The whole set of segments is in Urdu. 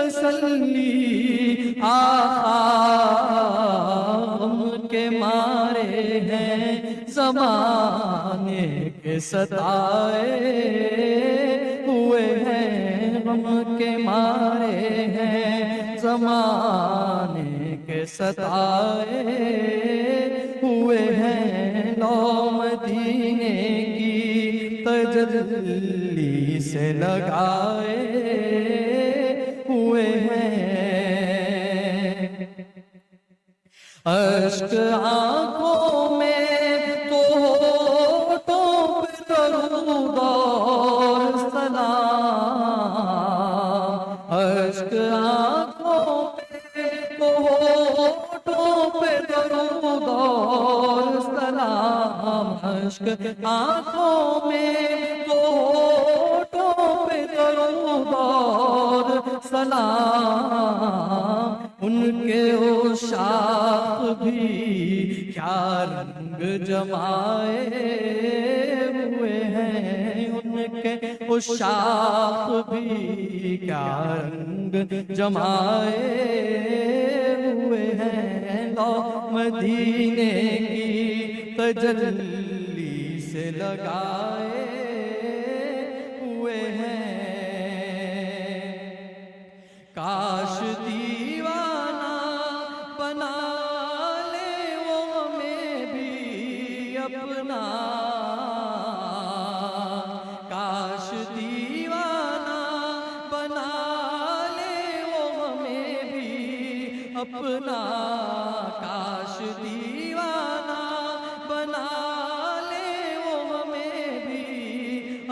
تسلی آقا غم کے مارے ہیں زمانے کے ستائے ہوئے ہیں، غم کے مارے ہیں زمانے کے ستائے ہوئے ہیں، لو مدینے کی تجلی سے لگائے ہوئے ہیں، اشک آنکھوں میں تو ہونٹوں پہ درود اور سلام، اشک آنکھوں پہ تو ہونٹوں پہ درود اور سلام، اشک آنکھوں میں تو ہونٹوں پہ درود اور سلام، ان کے عشاق بھی کیا رنگ جمائے ہوئے ہیں، ان کے عشاق بھی کیا رنگ جمائے ہوئے ہیں، لو مدینے کی تجلی سے لگائے ہوئے ہیں، کاش دیوانہ بنا لے وہ ہمیں بھی اپنا، کاش دیوانہ بنا لے وہ ہمیں بھی اپنا، کاش دیوانہ بنا لے وہ ہمیں بھی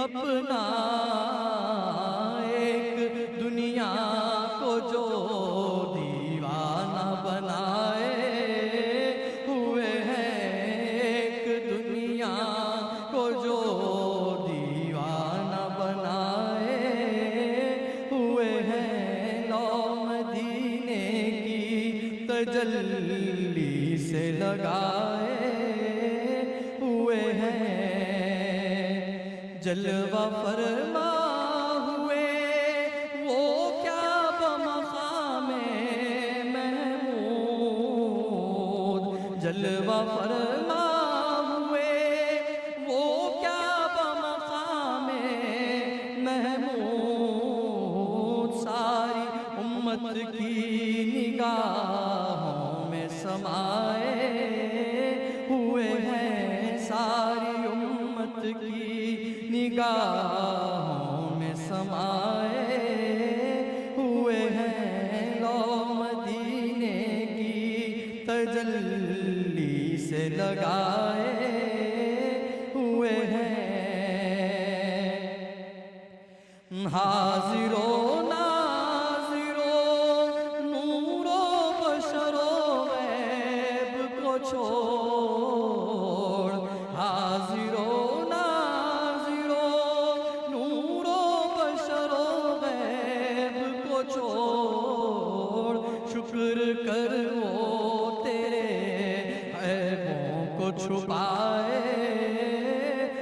اپنا، ایک دنیا کو جو دیوانہ بنائے ہوئے ہیں، ایک دنیا کو جو دیوانہ بنائے ہوئے ہیں، لو مدینے کی تجلی سے لگائے ہوئے ہیں، جلوہ فرما جلوہ فرما ہوئے وہ کیا بمقام محمود، ساری امت کی نگاہوں میں سمائے ہوئے ہیں، ساری امت کی نگاہوں میں سمائے ہوئے ہیں، لو مدینے کی تجلی سے لگائے ہوئے ہیں، حاضر و ناظر و نور و بشر و غیب کو چھوڑ، حاضر و ناظر و نور و بشر و غیب کو چھوڑ، شکر کر وہ چھپائے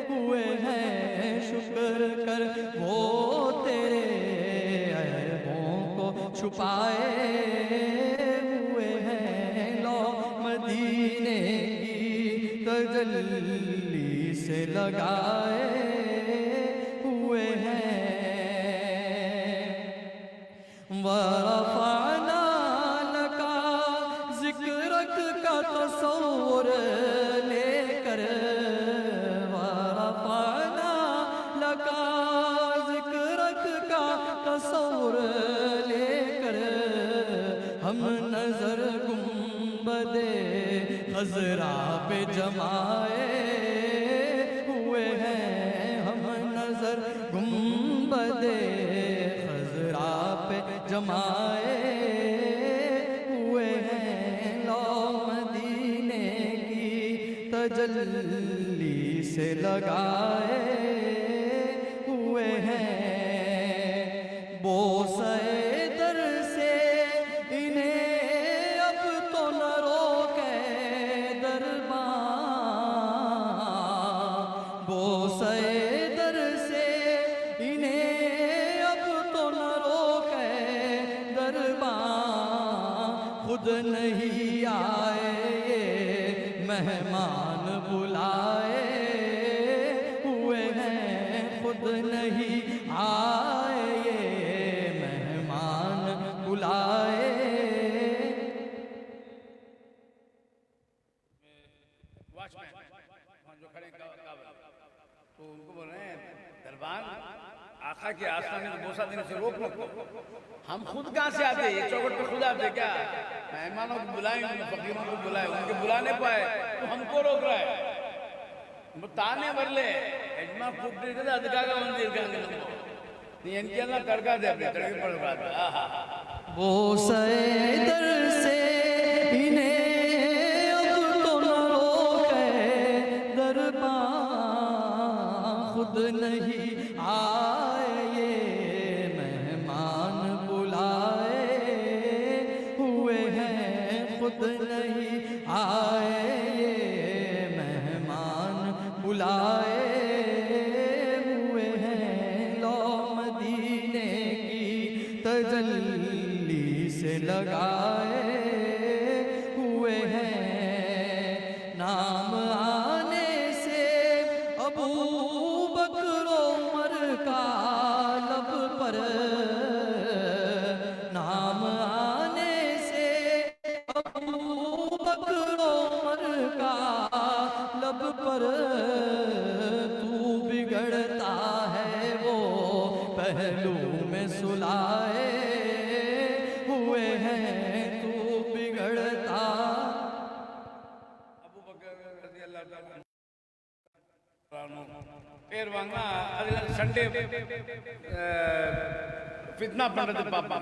ہوئے ہیں، شکر کر وہ تیرے عیبوں کو چھپائے ہوئے ہیں، لو مدینے کی تجلی سے لگائے ہوئے ہیں، وَرَفَعْنَا لَكَ ذِكْرَكَ کا تصور لے کر، وَرَفَعْنَا لَكَ ذِكْرَكَ کا تصور لے کر، ہم نظر گنبد خضرا پہ جمائے ہوئے ہیں، ہم نظر گنبد خضرا پہ جمائے ہوئے تجلی سے لگائے ہوئے ہیں، بوسے در سے انہیں اب تو نہ روکے درباں، بوسے در سے انہیں اب تو نہ روکے درباں، خود نہیں آئے یہ مہمان بلائے ہوئے ہیں، خود نہیں آئے یہ مہمان بلائے۔ واچ مین جو کھڑے تو ان کو بول رہے ہیں دربان آقا کے آستانے میں بوسہ دینے سے روک لو، ہم خود کہاں سے آتے؟ یہ چوکٹ پہ خود آتے کیا؟ مہمانوں کو بلائیں، فقیروں کو بلائیں، ان کے بلانے پائے تو ہم کو روک رہا ہے۔ ತಾನೇ ಬರಲೇ ಯಜಮಾ ಕೂಗ್ತಿದ್ರೆ ಅದಕ್ಕಾಗ ಒಂದು ಇರ್ಕಂಗೆ ನೀ ಎನ್ಕೆಲ್ಲ ಕರ್ಕಾದೆ ತಡಗಿ ಪಡಬಾರ್ದು। بوسے در سے انہیں اب تو نہ روکے درباں، خود نہیں آئے یہ مہمان بلائے ہوئے ہیں، خود نہیں آئے یہ مہمان بلائے ہوئے ہیں، لو مدینے کی تجلی سے لگائے ہوئے ہیں، نام آنے سے ابو بکر عمر کا لب پر، نام آنے سے ابو بکر عمر کا لب پر، تو بگڑتا ہے وہ پہلو میں سلائے ہوئے ہیں، تو بگڑتا۔ ابو بکر رضی اللہ تعالیٰ پیر وانگا اگلا سنڈے فتنہ پنڈت پاپا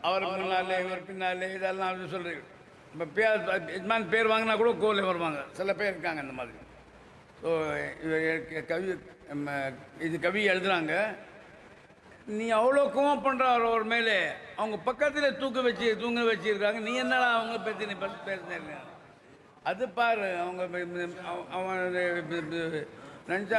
اور پنالے اور پنالے இதெல்லாம் அப்படி சொல்றீங்க எஜமான் பேர் வாங்கினா கூட கோல் வருவாங்க சில பேர் இருக்காங்க அந்த மாதிரி. ஸோ கவி இது கவி எழுதுறாங்க, நீ அவ்வளோ கோவம் பண்ணுற ஒரு மேலே அவங்க பக்கத்தில் தூங்க வச்சிருக்காங்க, நீ என்னடா அவங்க பற்றி நீ பேசுனீங்க அது பாரு। அவங்க அவன் நினச்சா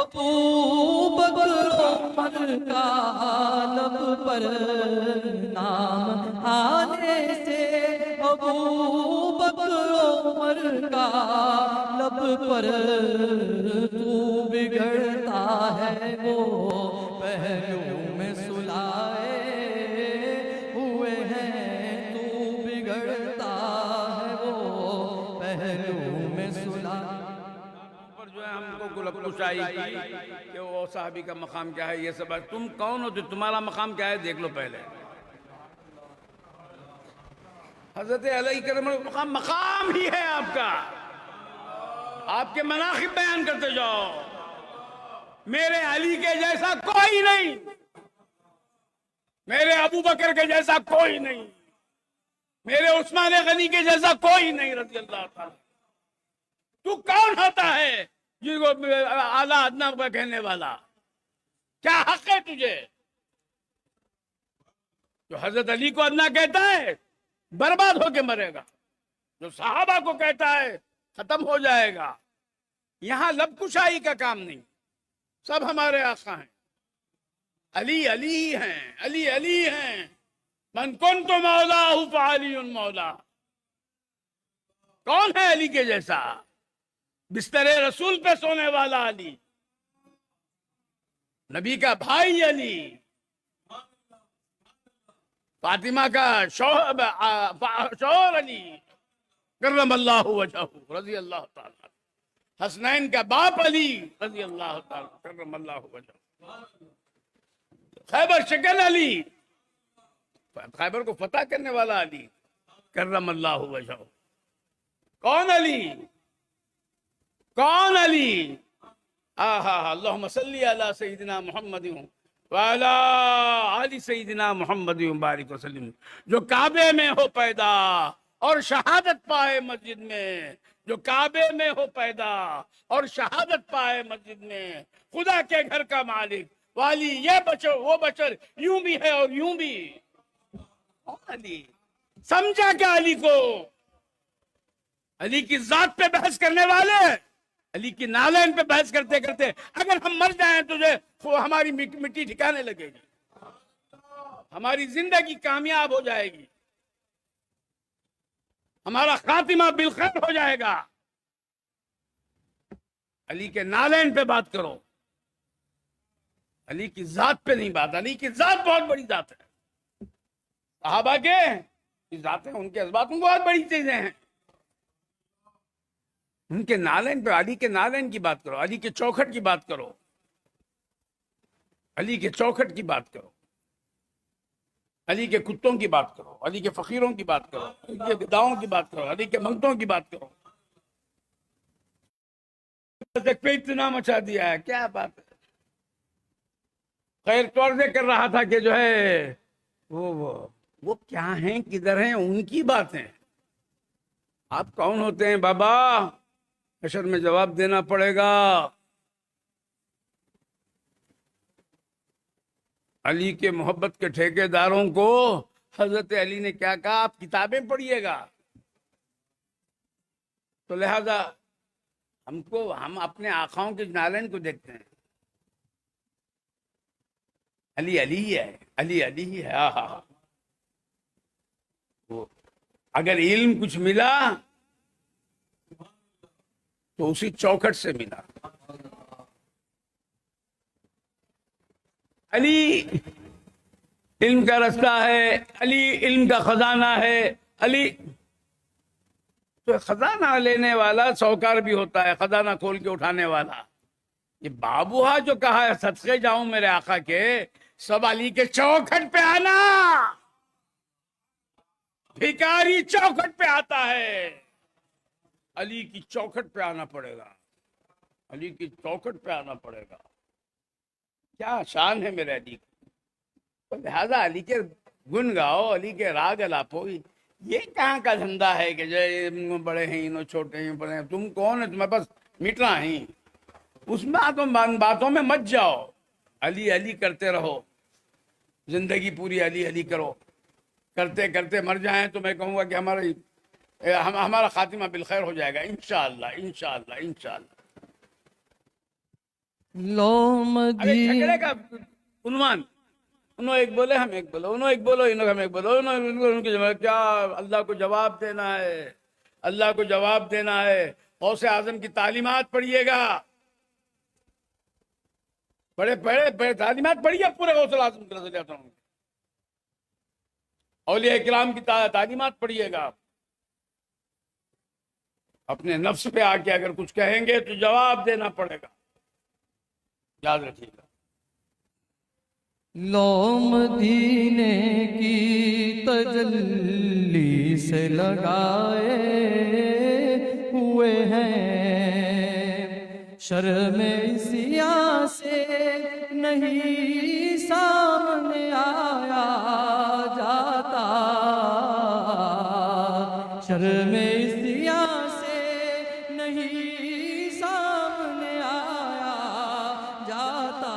ابو بکر عمر کا لب پر، نام آنے سے ابو بکر عمر کا لب پر، تو بگڑتا ہے وہ پہلو میں سلائے ہوئے ہیں، تو بگڑتا ہے وہ پہلو میں سلائے۔ جو ہے ہم کو گلب کشائی کی کہ وہ صحابی کا مقام کیا ہے، یہ سب تم کون ہو، تمہارا مقام کیا ہے دیکھ لو پہلے۔ حضرت علی کرم مقام ہی ہے آپ کا، آپ کے مناقب بیان کرتے جاؤ۔ میرے علی کے جیسا کوئی نہیں، میرے ابو بکر کے جیسا کوئی نہیں، میرے عثمان غنی کے جیسا کوئی نہیں رضی اللہ تعالی۔ تو کون ہوتا ہے جن کو اعلیٰ ادنا کا کہنے والا؟ کیا حق ہے تجھے؟ جو حضرت علی کو ادنا کہتا ہے برباد ہو کے مرے گا، جو صحابہ کو کہتا ہے ختم ہو جائے گا۔ یہاں لب کشائی کا کام نہیں، سب ہمارے آقا ہیں، علی علی ہیں، علی علی ہیں، من کنت مولاہ فعلی مولا۔ کون ہے علی کے جیسا؟ بستر رسول پہ سونے والا علی، نبی کا بھائی علی، فاطمہ کا شوہر علی کرم اللہ وجہہ رضی اللہ تعالی۔ حسنین کا باپ علی رضی اللہ تعالی کرم اللہ وجہ، خیبر شکن علی، خیبر کو فتح کرنے والا علی کرم اللہ وجہ۔ کون علی؟ کون علی؟ اللہم صلی علی سیدنا محمد وعلی آل سیدنا محمد بارک وسلم، جو کعبے میں ہو پیدا اور شہادت پائے مسجد میں، جو کعبے میں ہو پیدا اور شہادت پائے مسجد میں، خدا کے گھر کا مالک والی، یہ بشر وہ بشر، یوں بھی ہے اور یوں بھی۔ علی سمجھا کیا علی کو؟ علی کی ذات پہ بحث کرنے والے علی کی نالین پہ بحث کرتے کرتے اگر ہم مر جائیں تو ہماری مٹی ٹھکانے لگے گی، ہماری زندگی کامیاب ہو جائے گی، ہمارا خاتمہ بالخیر ہو جائے گا۔ علی کے نالین پہ بات کرو، علی کی ذات پہ نہیں بات۔ علی کی ذات بہت بڑی ذات ہے، صحابہ کے ذاتیں، ان کے جذبات میں بہت بڑی چیزیں ہیں۔ ان کے نالین پہ، علی کے نالین کی بات کرو، علی کے چوکھٹ کی بات کرو، علی کے چوکھٹ کی بات کرو، علی کے کتوں کی بات کرو، علی کے فقیروں کی بات کرو، علی کے گداؤں کی بات کرو، علی کے منگتوں کی بات کرو۔ پہ اتنا مچا دیا ہے، کیا بات ہے؟ خیر توڑے کر رہا تھا کہ جو ہے وہ کیا ہیں، کدھر ہیں، ان کی باتیں۔ آپ کون ہوتے ہیں بابا؟ حشر میں جواب دینا پڑے گا۔ علی کے محبت کے ٹھیکیداروں کو حضرت علی نے کیا کہا؟ آپ کتابیں پڑھیے گا۔ تو لہذا ہم اپنے آقاؤں کے نالین کو دیکھتے ہیں، علی علی ہی ہے، علی علی ہی ہے۔ اگر علم کچھ ملا تو اسی چوکھٹ سے ملا۔ علی علم کا رستہ ہے، علی علم کا خزانہ ہے۔ علی تو خزانہ لینے والا سوکار بھی ہوتا ہے، خزانہ کھول کے اٹھانے والا۔ یہ بابوہا جو کہا ہے صدقے جاؤں میرے آقا کے، سب علی کے چوکھٹ پہ آنا۔ بھکاری چوکھٹ پہ آتا ہے، علی کی چوکھٹ پہ آنا پڑے گا، علی کی چوکھٹ پہ آنا پڑے گا۔ کیا شان ہے میرے علی کی! تو لہذا علی کے گن گاؤ، علی کے راگ الاپو۔ یہ کہاں کا دھندا ہے کہ جو بڑے ہیں انہوں چھوٹے ہیں بڑے ہیں؟ تم کون ہے؟ تمہیں بس مٹنا ہی، اس باتوں میں مت جاؤ۔ علی علی کرتے رہو، زندگی پوری علی علی کرو، کرتے کرتے مر جائیں تو میں کہوں گا کہ ہمارا خاتمہ بالخیر ہو جائے گا، انشاءاللہ انشاءاللہ انشاءاللہ۔ لو ارے جھگڑے مدی کا عنوان، انہوں ایک بولے ہم ایک بولو، انہوں ایک بولو ہم ایک بولو، ان کی کیا اللہ کو جواب دینا ہے، اللہ کو جواب دینا ہے۔ غوث اعظم کی تعلیمات پڑھیے گا، بڑے تعلیمات پڑھیے پورے غوث اعظم کی رضی اللہ عنہ، اولیاء کرام کی تعلیمات پڑھیے گا۔ اپنے نفس پہ آ کے اگر کچھ کہیں گے تو جواب دینا پڑے گا، یاد رکھیے گا۔ لو مدینے کی تجلی سے لگائے ہوئے ہیں، شرم سیاہ سے نہیں سامنے آیا جاتا، شرم سیاہ سے نہیں سامنے آیا جاتا،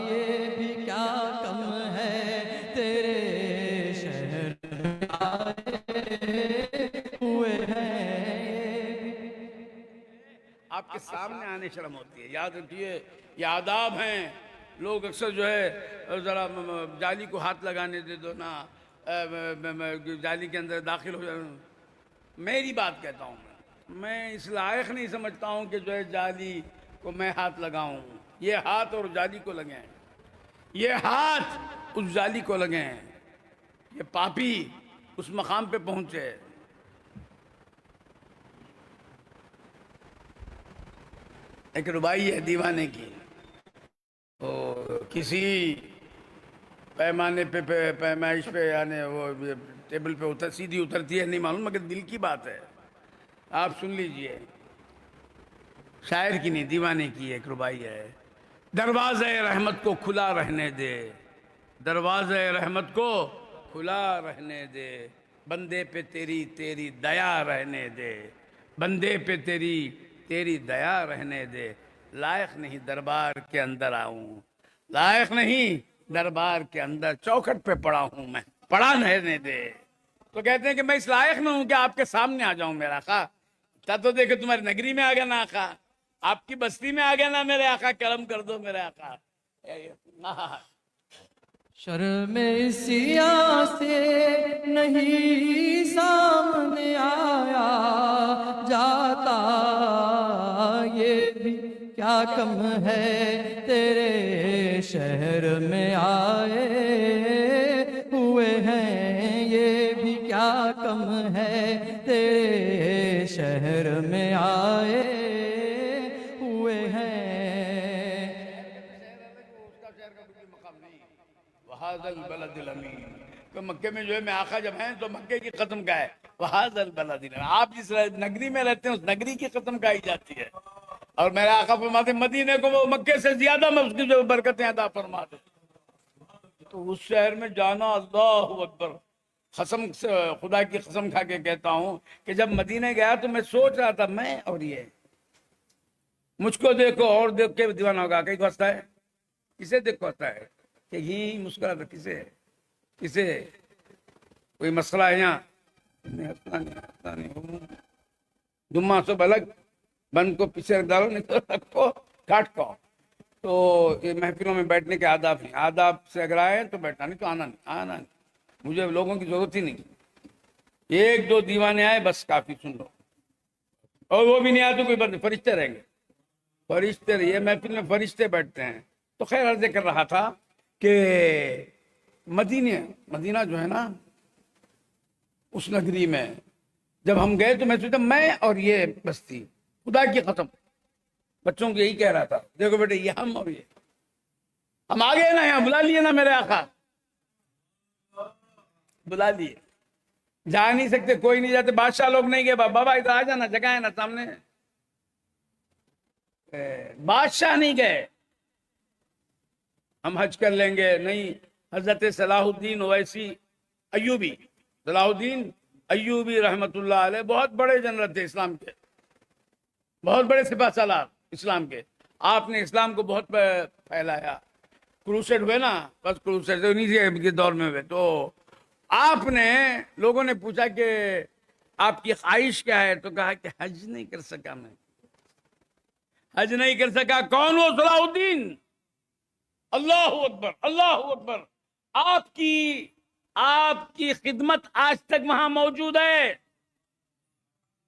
یہ بھی کیا کم ہے تیرے شہر میں آئے ہوئے ہیں۔ آپ کے سامنے آنے شرم ہوتی ہے، یاد رکھیے یہ آداب ہیں۔ لوگ اکثر جو ہے ذرا جالی کو ہاتھ لگانے دے دو نا، جالی کے اندر داخل ہو جائے۔ میری بات کہتا ہوں، میں اس لائق نہیں سمجھتا ہوں کہ جو ہے جالی کو میں ہاتھ لگاؤں۔ یہ ہاتھ اور جالی کو لگے ہیں، یہ ہاتھ اس جالی کو لگے ہیں، یہ پاپی اس مقام پہ پہنچے۔ ایک ربائی ہے دیوانے کی، وہ کسی پیمانے پہ پیمائش پہ یعنی وہ ٹیبل پہ سیدھی اترتی ہے نہیں معلوم، مگر دل کی بات ہے، آپ سن لیجئے، شاعر کی نہیں دیوانے کی ایک ربائی ہے۔ دروازہ رحمت کو کھلا رہنے دے، دروازہ رحمت کو کھلا رہنے دے، بندے پہ تیری تیری دیا رہنے دے، بندے پہ تیری تیری دیا رہنے دے، لائق نہیں دربار کے اندر آؤں، لائق نہیں دربار کے اندر، چوکھٹ پہ پڑا ہوں میں، پڑا رہنے دے۔ تو کہتے ہیں کہ میں اس لائق نہ ہوں کہ آپ کے سامنے آ جاؤں میرا آقا، تب تو دیکھو تمہاری نگری میں آ گیا نا آقا، آپ کی بستی میں آ گیا نا میرے آقا، کرم کر دو میرے آقا۔ شرم سیاہ سے نہیں سامنے آیا جاتا، یہ بھی کیا کم ہے تیرے شہر میں آئے ہوئے ہیں، یہ بھی کیا کم ہے تیرے شہر میں آئے ہوئے ہیں۔ وَهَذَا الْبَلَدِ الْأَمِينِ، کہ مکے میں جو ہے میں آقا جب ہیں تو مکے کی قسم کا ہے، وَهَذَا الْبَلَدِ الْأَمِينِ، آپ جس نگری میں رہتے ہیں اس نگری کی قسم کہی جاتی ہے، اور میرے آقا فرماتے ہیں مدینے کو وہ مکے سے زیادہ میں اس کی جو برکتیں عطا فرما دے، تو اس شہر میں جانا، اللہ اکبر، قسم سے خدا کی قسم کھا کے کہتا ہوں کہ جب مدینے گیا تو میں سوچ رہا تھا میں اور یہ، مجھ کو دیکھو اور دیکھ کے دیوانہ ہوگا، کہیں کو ہنستا ہے، کسے دیکھ کو ہنستا ہے کہ ہی مسکراتا، کسے کوئی مسئلہ ہے یہاں، ہنستا نہیں، دمہ سو بلگ بن کو پیچھے رکھ ڈالو، نہیں تو رکھو کاٹ کو۔ تو یہ محفلوں میں بیٹھنے کے آداب ہیں، آداب سے اگر آئے تو بیٹھنا، نہیں تو آنا نہیں، مجھے لوگوں کی ضرورت ہی نہیں، ایک دو دیوانے آئے بس کافی، سن لو، اور وہ بھی نہیں آئے تو کوئی بات نہیں، فرشتے رہیں گے، فرشتے رہیے، محفل میں فرشتے بیٹھتے ہیں۔ تو خیر عرض کر رہا تھا کہ مدینہ جو ہے نا، اس نگری میں جب ہم گئے تو میں سوچا میں اور یہ بستی، خدا کی قسم بچوں کو یہی کہہ رہا تھا، دیکھو بیٹے یہ ہم اور یہ، ہم آ گئے نا، یہاں بلا لیے نا میرے آقا، بلا لیے، جا نہیں سکتے، کوئی نہیں جاتے، بادشاہ لوگ نہیں گئے، بابا ادھر آ جانا، جگہ ہے نا سامنے، بادشاہ نہیں گئے، ہم حج کر لیں گے، نہیں، حضرت صلاح الدین اویسی ایوبی، صلاح الدین ایوبی رحمت اللہ علیہ بہت بڑے جنرل تھے اسلام کے، بہت بڑے سپاہ سالار اسلام کے، آپ نے اسلام کو بہت پھیلایا، کروسیڈ ہوئے نا، بس کروسیڈ انہی کے دور میں ہوئے، تو آپ نے، لوگوں نے پوچھا کہ آپ کی خواہش کیا ہے، تو کہا کہ حج نہیں کر سکا میں، حج نہیں کر سکا، کون وہ صلاح الدین، اللہ اکبر، اللہ اکبر، آپ کی خدمت آج تک وہاں موجود ہے،